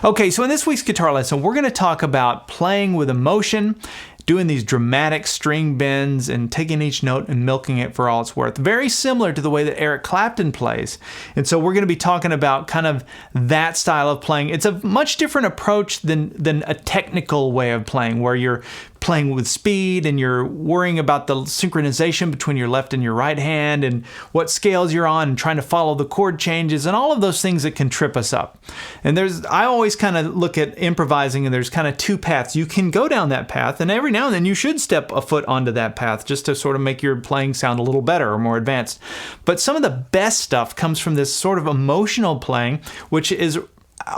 Okay, so in this week's guitar lesson, we're going to talk about playing with emotion, doing these dramatic string bends and taking each note and milking it for all it's worth. Very similar to the way that Eric Clapton plays. And so we're going to be talking about kind of that style of playing. It's a much different approach than a technical way of playing, where you're playing with speed and you're worrying about the synchronization between your left and your right hand and what scales you're on and trying to follow the chord changes and all of those things that can trip us up. And I always kind of look at improvising, and there's kind of two paths. You can go down that path, and every now and then you should step a foot onto that path just to sort of make your playing sound a little better or more advanced. But some of the best stuff comes from this sort of emotional playing, which is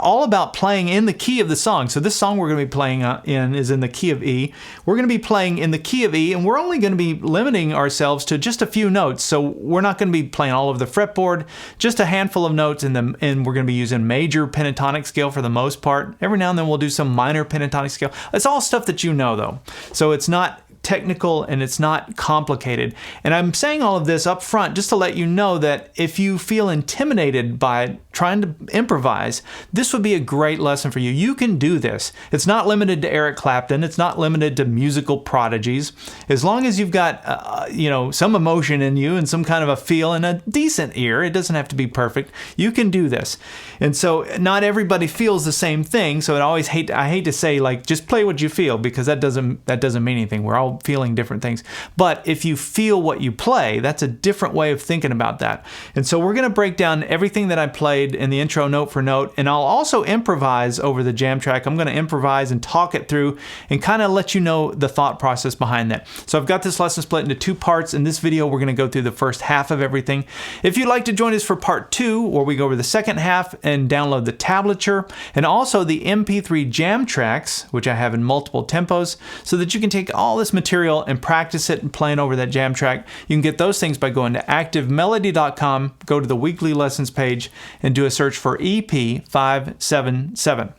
all about playing in the key of the song. So this song we're going to be playing in is in the key of E. We're going to be playing in the key of E, and we're only going to be limiting ourselves to just a few notes. So we're not going to be playing all over the fretboard, just a handful of notes, and we're going to be using major pentatonic scale for the most part. Every now and then we'll do some minor pentatonic scale. It's all stuff that you know, though. So it's not technical and it's not complicated. And I'm saying all of this up front just to let you know that if you feel intimidated by trying to improvise, this would be a great lesson for you. You can do this. It's not limited to Eric Clapton. It's not limited to musical prodigies. As long as you've got some emotion in you and some kind of a feel and a decent ear, it doesn't have to be perfect. You can do this. And so not everybody feels the same thing. So I hate to say, like, just play what you feel, because that doesn't mean anything. We're all feeling different things. But if you feel what you play, that's a different way of thinking about that. And so we're going to break down everything that I played in the intro note for note, and I'll also improvise over the jam track. I'm going to improvise and talk it through and kind of let you know the thought process behind that. So I've got this lesson split into two parts. In this video, we're going to go through the first half of everything. If you'd like to join us for part 2, where we go over the second half and download the tablature and also the MP3 jam tracks, which I have in multiple tempos, so that you can take all this material and practice it and playing over that jam track. You can get those things by going to activemelody.com, go to the weekly lessons page, and do a search for EP577.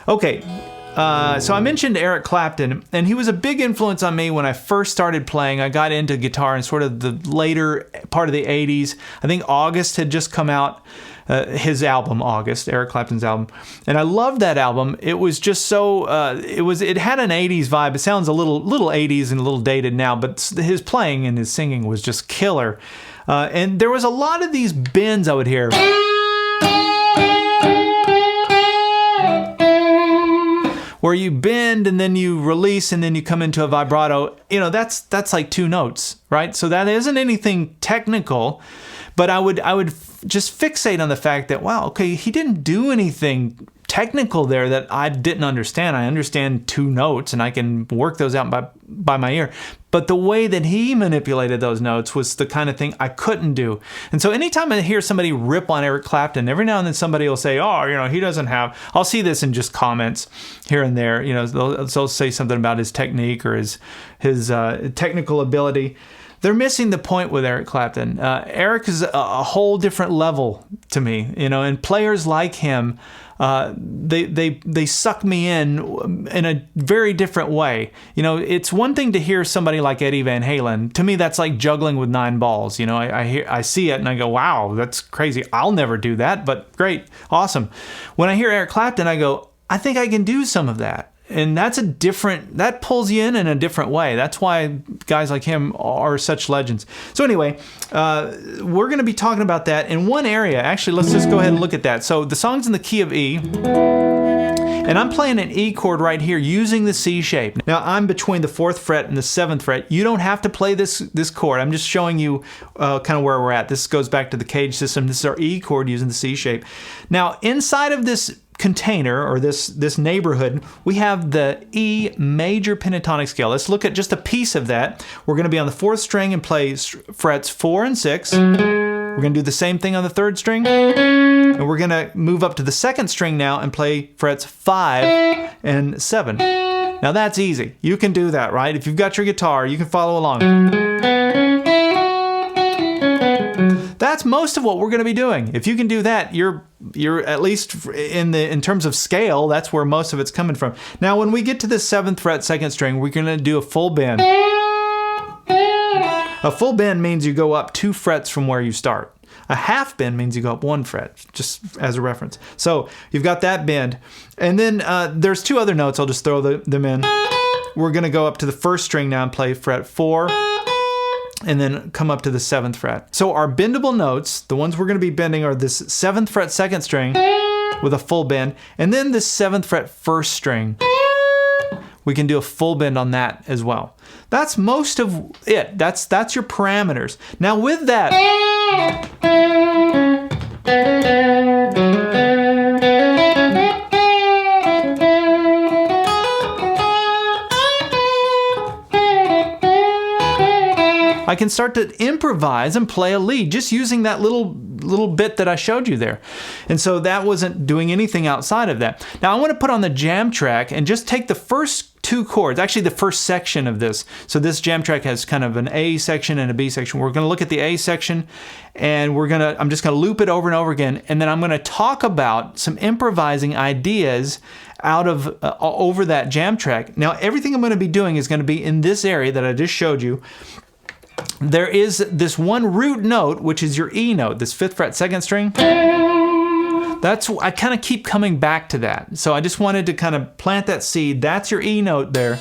Okay, so I mentioned Eric Clapton, and he was a big influence on me when I first started playing. I got into guitar in sort of the later part of the 80s. I think August had just come out. His album, August, Eric Clapton's album. And I loved that album. It was just so, it had an 80s vibe. It sounds a little 80s and a little dated now, but his playing and his singing was just killer. And there was a lot of these bends I would hear. Where you bend and then you release and then you come into a vibrato. That's like two notes, right? So that isn't anything technical, but I would just fixate on the fact that, wow, okay, he didn't do anything technical there that I didn't understand. I understand two notes and I can work those out by my ear. But the way that he manipulated those notes was the kind of thing I couldn't do. And so anytime I hear somebody rip on Eric Clapton, every now and then somebody will say, he doesn't have, I'll see this in just comments here and there. They'll say something about his technique or his technical ability. They're missing the point with Eric Clapton. Eric is a whole different level to me, and players like him, they suck me in a very different way. It's one thing to hear somebody like Eddie Van Halen. To me, that's like juggling with 9 balls. I see it and I go, wow, that's crazy. I'll never do that, but great, awesome. When I hear Eric Clapton, I go, I think I can do some of that. And that pulls you in a different way. That's why guys like him are such legends. So anyway, we're going to be talking about that in one area. Actually, let's just go ahead and look at that. So the song's in the key of E, and I'm playing an E chord right here using the C shape. Now I'm between the 4th fret and the 7th fret. You don't have to play this chord. I'm just showing you kind of where we're at. This goes back to the cage system. This is our E chord using the C shape. Now inside of this container, or this neighborhood, we have the E major pentatonic scale. Let's look at just a piece of that. We're going to be on the 4th string and play frets 4 and 6. We're going to do the same thing on the 3rd string. And we're going to move up to the 2nd string now and play frets 5 and 7. Now that's easy. You can do that, right? If you've got your guitar, you can follow along. That's most of what we're going to be doing. If you can do that, you're at least in terms of scale, that's where most of it's coming from. Now, when we get to the 7th fret, 2nd string, we're going to do a full bend. A full bend means you go up 2 frets from where you start. A half bend means you go up 1 fret, just as a reference. So you've got that bend. And then there's 2 other notes. I'll just throw them in. We're going to go up to the 1st string now and play fret 4, and then come up to the 7th fret. So our bendable notes, the ones we're going to be bending, are this 7th fret 2nd string with a full bend, and then this 7th fret 1st string. We can do a full bend on that as well. That's most of it. That's your parameters. Now with that, I can start to improvise and play a lead just using that little bit that I showed you there. And so that wasn't doing anything outside of that. Now I want to put on the jam track and just take the first 2 chords, actually the first section of this. So this jam track has kind of an A section and a B section. We're going to look at the A section, and I'm just going to loop it over and over again, and then I'm going to talk about some improvising ideas out of over that jam track. Now everything I'm going to be doing is going to be in this area that I just showed you. There is this one root note, which is your E note, this 5th fret 2nd string. I kind of keep coming back to that. So I just wanted to kind of plant that seed. That's your E note there.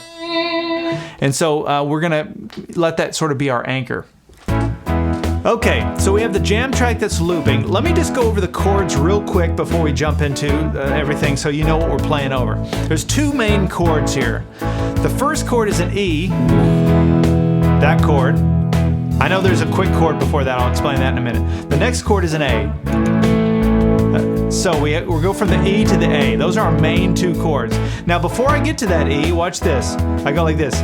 And so we're going to let that sort of be our anchor. Okay, so we have the jam track that's looping. Let me just go over the chords real quick before we jump into everything so you know what we're playing over. There's 2 main chords here. The first chord is an E, that chord. I know there's a quick chord before that. I'll explain that in a minute. The next chord is an A. So we'll go from the E to the A. Those are our main 2 chords. Now before I get to that E, watch this. I go like this.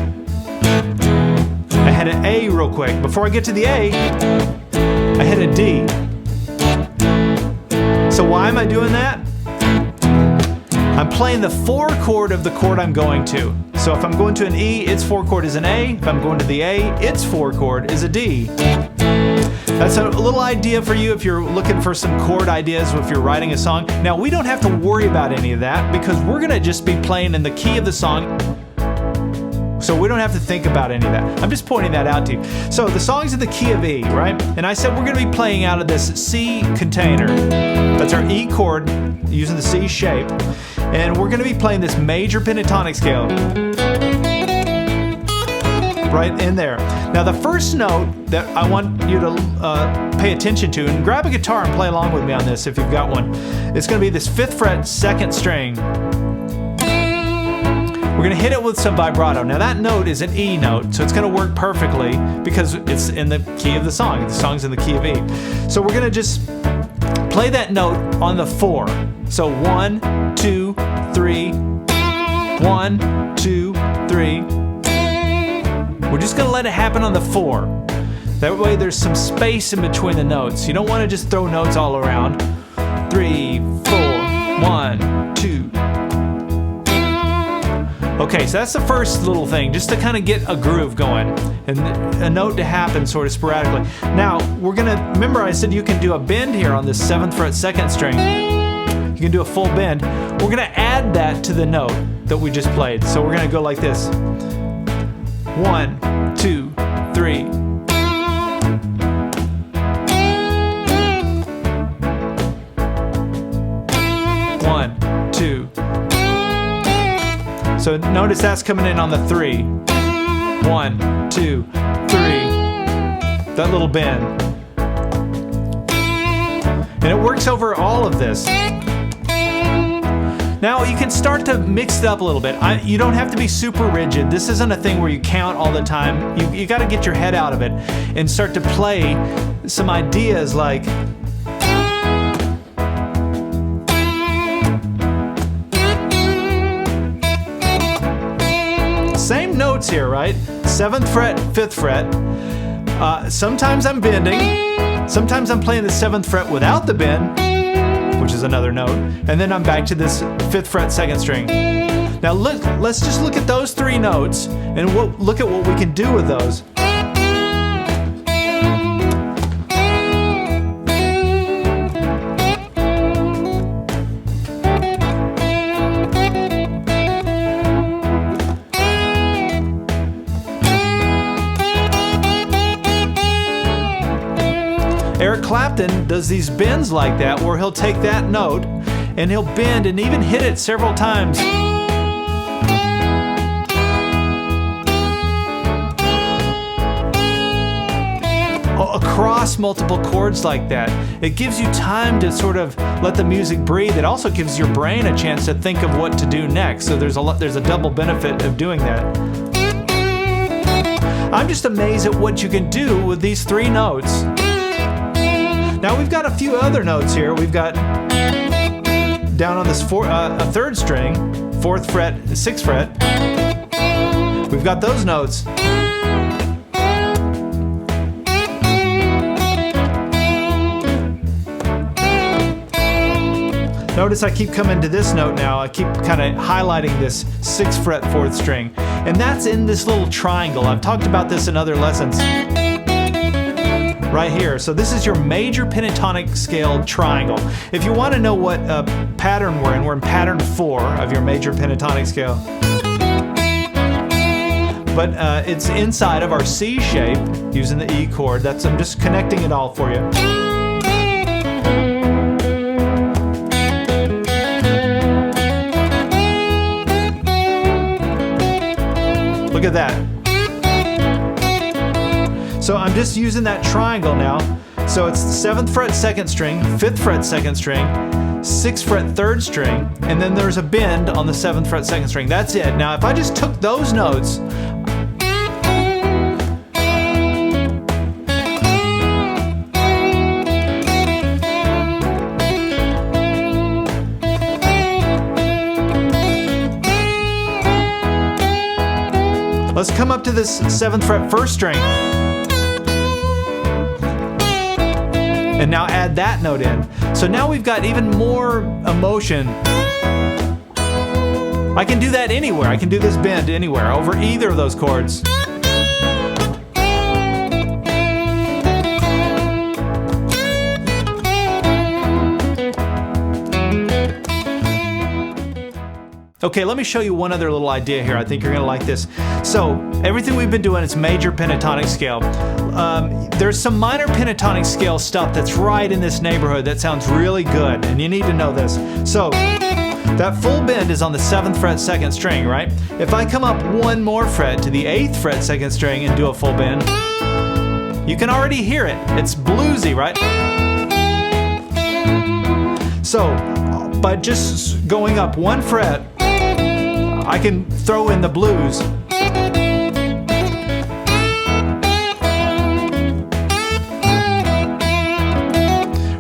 I hit an A real quick. Before I get to the A, I hit a D. So why am I doing that? I'm playing the 4 chord of the chord I'm going to. So if I'm going to an E, its 4 chord is an A. If I'm going to the A, its 4 chord is a D. That's a little idea for you if you're looking for some chord ideas if you're writing a song. Now we don't have to worry about any of that because we're going to just be playing in the key of the song. So we don't have to think about any of that. I'm just pointing that out to you. So the song's in the key of E, right? And I said we're going to be playing out of this C container. That's our E chord using the C shape. And we're going to be playing this major pentatonic scale right in there. Now the first note that I want you to pay attention to, and grab a guitar and play along with me on this if you've got one, it's going to be this 5th fret 2nd string. We're going to hit it with some vibrato. Now that note is an E note, so it's going to work perfectly because it's in the key of the song. The song's in the key of E. So we're going to just play that note on the 4. So 1, 2, 3, 1, 2, 3. We're just going to let it happen on the 4. That way there's some space in between the notes. You don't want to just throw notes all around. 3, 4, 1, 2. Okay, so that's the first little thing, just to kind of get a groove going and a note to happen sort of sporadically. Now, we're going to, remember I said you can do a bend here on this 7th fret 2nd string. You can do a full bend. We're going to add that to the note that we just played. So we're going to go like this. 1, 2, 3. One, 2. So notice that's coming in on the 3. 1, 2, 3. That little bend. And it works over all of this. Now you can start to mix it up a little bit. You don't have to be super rigid. This isn't a thing where you count all the time. You got to get your head out of it and start to play some ideas like same notes here, right? 7th fret, 5th fret. Sometimes I'm bending. Sometimes I'm playing the 7th fret without the bend, which is another note, and then I'm back to this 5th fret 2nd string. Now let's just look at those 3 notes and we'll look at what we can do with those. Eric Clapton does these bends like that, where he'll take that note and he'll bend and even hit it several times. Across multiple chords like that. It gives you time to sort of let the music breathe. It also gives your brain a chance to think of what to do next. So there's a double benefit of doing that. I'm just amazed at what you can do with these 3 notes. Now we've got a few other notes here. We've got down on this a 3rd string, 4th fret, 6th fret. We've got those notes. Notice I keep coming to this note now. I keep kind of highlighting this 6th fret 4th string. And that's in this little triangle. I've talked about this in other lessons. Right here. So this is your major pentatonic scale triangle. If you want to know what pattern we're in pattern 4 of your major pentatonic scale. But it's inside of our C shape using the E chord. I'm just connecting it all for you. Look at that. So I'm just using that triangle now. So it's 7th fret 2nd string, 5th fret 2nd string, 6th fret 3rd string, and then there's a bend on the 7th fret 2nd string. That's it. Now if I just took those notes, let's come up to this 7th fret 1st string. And now add that note in. So now we've got even more emotion. I can do that anywhere. I can do this bend anywhere, over either of those chords. Okay, let me show you one other little idea here. I think you're going to like this. So, everything we've been doing is major pentatonic scale. There's some minor pentatonic scale stuff that's right in this neighborhood that sounds really good, and you need to know this. So, that full bend is on the 7th fret 2nd string, right? If I come up one more fret to the 8th fret 2nd string and do a full bend, you can already hear it. It's bluesy, right? So, by just going up one fret, I can throw in the blues.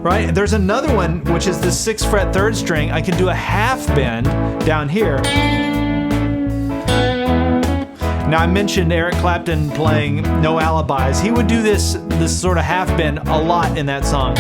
Right? There's another one, which is the 6th fret 3rd string. I can do a half bend down here. Now I mentioned Eric Clapton playing No Alibis. He would do this sort of half bend a lot in that song.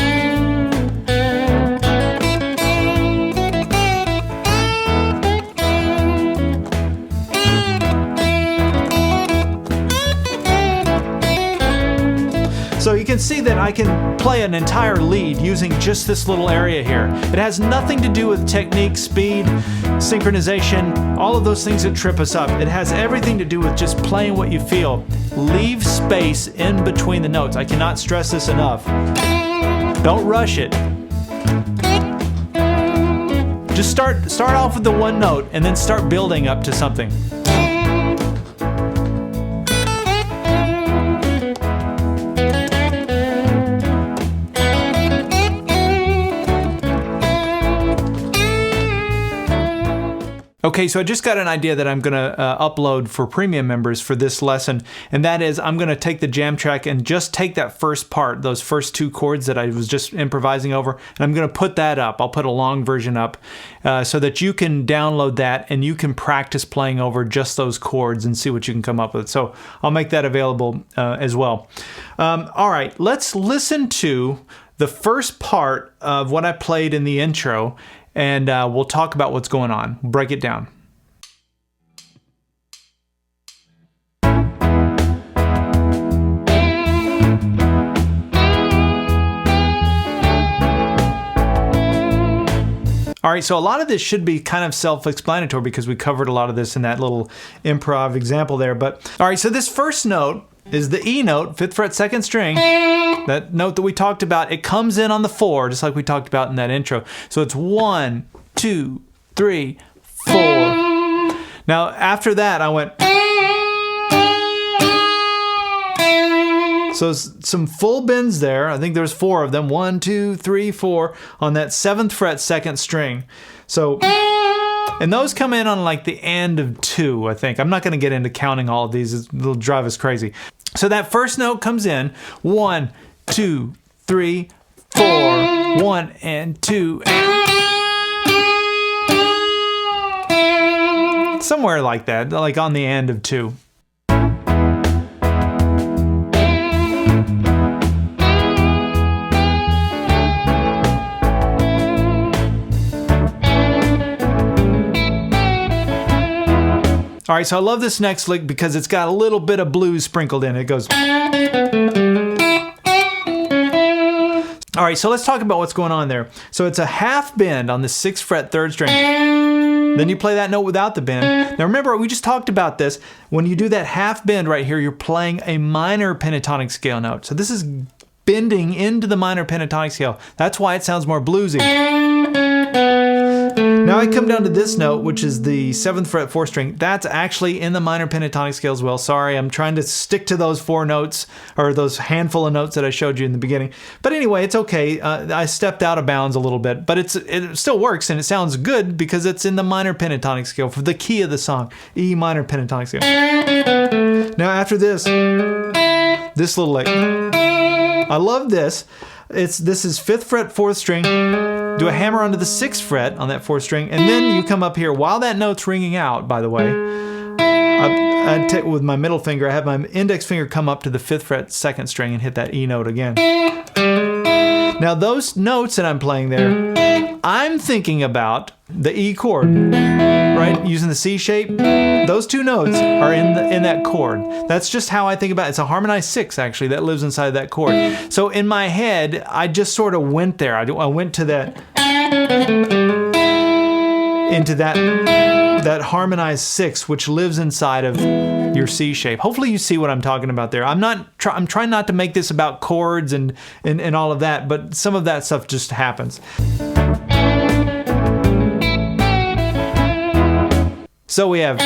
So you can see that I can play an entire lead using just this little area here. It has nothing to do with technique, speed, synchronization, all of those things that trip us up. It has everything to do with just playing what you feel. Leave space in between the notes. I cannot stress this enough. Don't rush it. Just start off with the one note and then start building up to something. Okay, so I just got an idea that I'm going to upload for premium members for this lesson, and that is I'm going to take the jam track and just take that first part, those first 2 chords that I was just improvising over, and I'm going to put that up. I'll put a long version up so that you can download that and you can practice playing over just those chords and see what you can come up with. So I'll make that available as well. All right, let's listen to the first part of what I played in the intro, and we'll talk about what's going on. Break it down. All right, so a lot of this should be kind of self-explanatory because we covered a lot of this in that little improv example there. But all right, so this first note is the E note, 5th fret, 2nd string. That note that we talked about, it comes in on the 4, just like we talked about in that intro. So it's 1, 2, 3, 4. Now after that I went. So some full bends there. I think there's 4 of them. 1, 2, 3, 4 on that 7th fret, 2nd string. So, and those come in on like the end of 2, I think. I'm not going to get into counting all of these. It'll drive us crazy. So that first note comes in 1, 2, 3, 4. 1 and 2 and somewhere like that, like on the end of 2. All right, so I love this next lick because it's got a little bit of blues sprinkled in it. It goes. All right, so let's talk about what's going on there. So it's a half bend on the 6th fret, 3rd string. Then you play that note without the bend. Now remember, we just talked about this. When you do that half bend right here, you're playing a minor pentatonic scale note. So this is bending into the minor pentatonic scale. That's why it sounds more bluesy. Now I come down to this note, which is the 7th fret, 4th string. That's actually in the minor pentatonic scale as well. Sorry, I'm trying to stick to those 4 notes, or those handful of notes that I showed you in the beginning. But anyway, it's okay. I stepped out of bounds a little bit, but it still works and it sounds good because it's in the minor pentatonic scale for the key of the song, E minor pentatonic scale. Now after this little lick, I love this. This is 5th fret, 4th string. Do a hammer onto the 6th fret on that 4th string, and then you come up here while that note's ringing out, by the way. With my middle finger, I have my index finger come up to the 5th fret, 2nd string and hit that E note again. Now those notes that I'm playing there, I'm thinking about the E chord, right? Using the C shape. Those 2 notes are in that chord. That's just how I think about it. It's a harmonized 6 actually that lives inside that chord. So in my head, I just sort of went there. I went to that, into that harmonized 6, which lives inside of your C shape. Hopefully you see what I'm talking about there. I'm trying not to make this about chords and all of that, but some of that stuff just happens. So we have,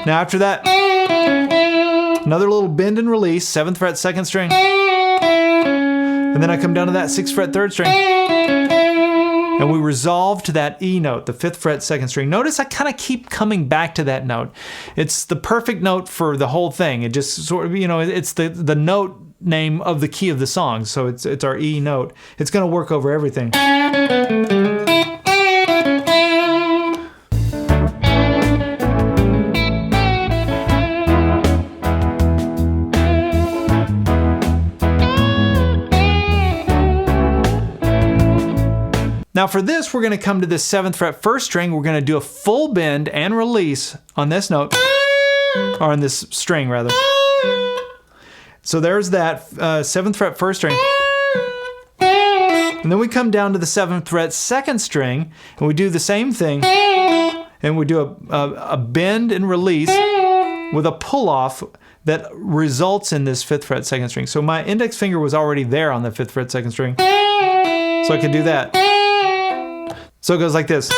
now after that, another little bend and release, 7th fret, 2nd string. And then I come down to that 6th fret, 3rd string. And we resolve to that E note, the 5th fret, 2nd string. Notice I kind of keep coming back to that note. It's the perfect note for the whole thing. It just sort of, it's the note name of the key of the song. So it's our E note. It's going to work over everything. Now for this, we're going to come to this 7th fret, 1st string. We're going to do a full bend and release on this note, or on this string rather. So there's that 7th fret, 1st string. And then we come down to the 7th fret, 2nd string, and we do the same thing. And we do a bend and release with a pull off that results in this 5th fret, 2nd string. So my index finger was already there on the 5th fret, 2nd string. So I could do that. So it goes like this.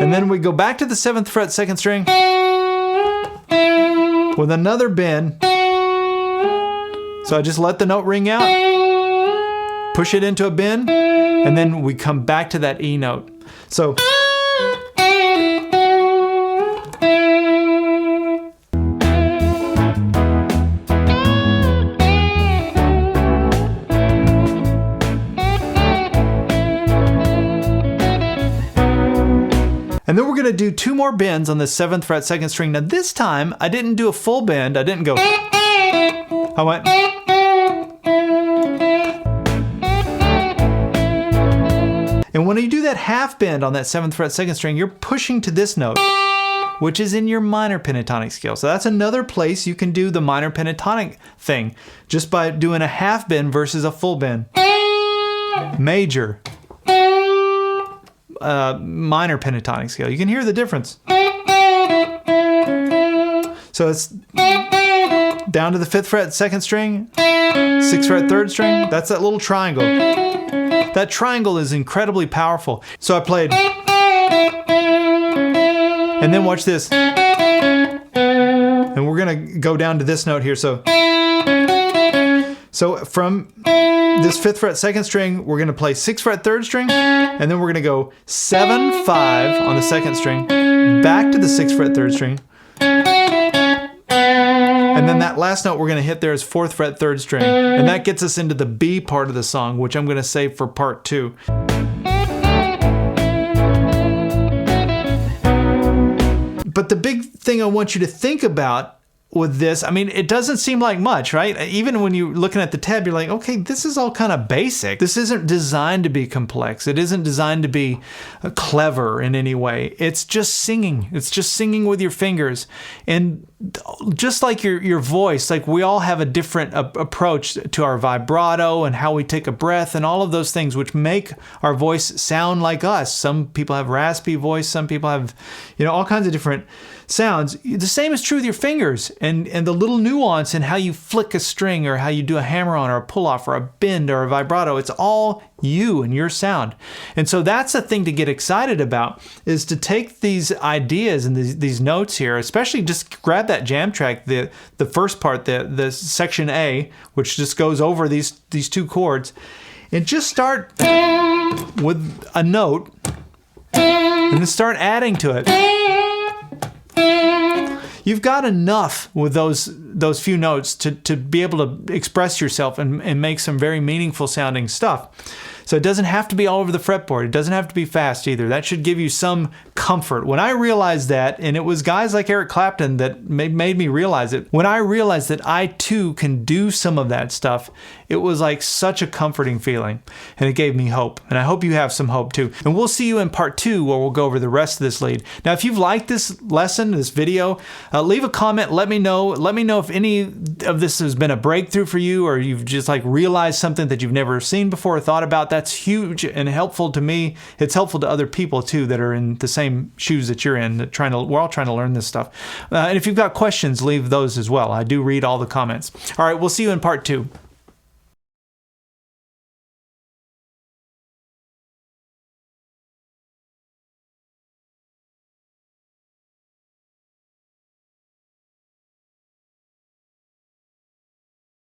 And then we go back to the 7th fret, 2nd string with another bend. So I just let the note ring out, push it into a bend, and then we come back to that E note. So and then we're going to do 2 more bends on the 7th fret, 2nd string. Now this time, I didn't do a full bend. I didn't go. I went. And when you do that half bend on that 7th fret, 2nd string, you're pushing to this note, which is in your minor pentatonic scale. So that's another place you can do the minor pentatonic thing, just by doing a half bend versus a full bend. Major. Minor pentatonic scale. You can hear the difference. So it's down to the 5th fret, 2nd string, 6th fret, 3rd string. That's that little triangle. That triangle is incredibly powerful. So I played, and then watch this. And we're gonna go down to this note here. So from this 5th fret, 2nd string, we're gonna play 6th fret, 3rd string, and then we're gonna go 7, 5 on the 2nd string, back to the 6th fret, 3rd string, and then that last note we're gonna hit there is 4th fret, 3rd string, and that gets us into the B part of the song, which I'm gonna save for part 2. But the big thing I want you to think about with this, I mean, it doesn't seem like much, right? Even when you're looking at the tab, you're like, okay, this is all kind of basic. This isn't designed to be complex. It isn't designed to be clever in any way. It's just singing. It's just singing with your fingers. And just like your voice, like we all have a different approach to our vibrato and how we take a breath and all of those things which make our voice sound like us. Some people have raspy voice. Some people have, all kinds of different sounds. The same is true with your fingers and the little nuance in how you flick a string or how you do a hammer on or a pull off or a bend or a vibrato. It's all you and your sound. And so that's the thing to get excited about, is to take these ideas and these notes here, especially just grab that jam track, the first part, the section A, which just goes over these 2 chords, and just start with a note and then start adding to it. You've got enough with those few notes to be able to express yourself and make some very meaningful sounding stuff. So it doesn't have to be all over the fretboard. It doesn't have to be fast either. That should give you some comfort. When I realized that, and it was guys like Eric Clapton that made me realize it, when I realized that I too can do some of that stuff, it was like such a comforting feeling, and it gave me hope. And I hope you have some hope too. And we'll see you in part 2 where we'll go over the rest of this lead. Now, if you've liked this lesson, this video, leave a comment. Let me know. Let me know if any of this has been a breakthrough for you, or you've just like realized something that you've never seen before or thought about. That's huge and helpful to me. It's helpful to other people too that are in the same shoes that you're in, we're all trying to learn this stuff. And if you've got questions, leave those as well. I do read all the comments. All right, we'll see you in part 2.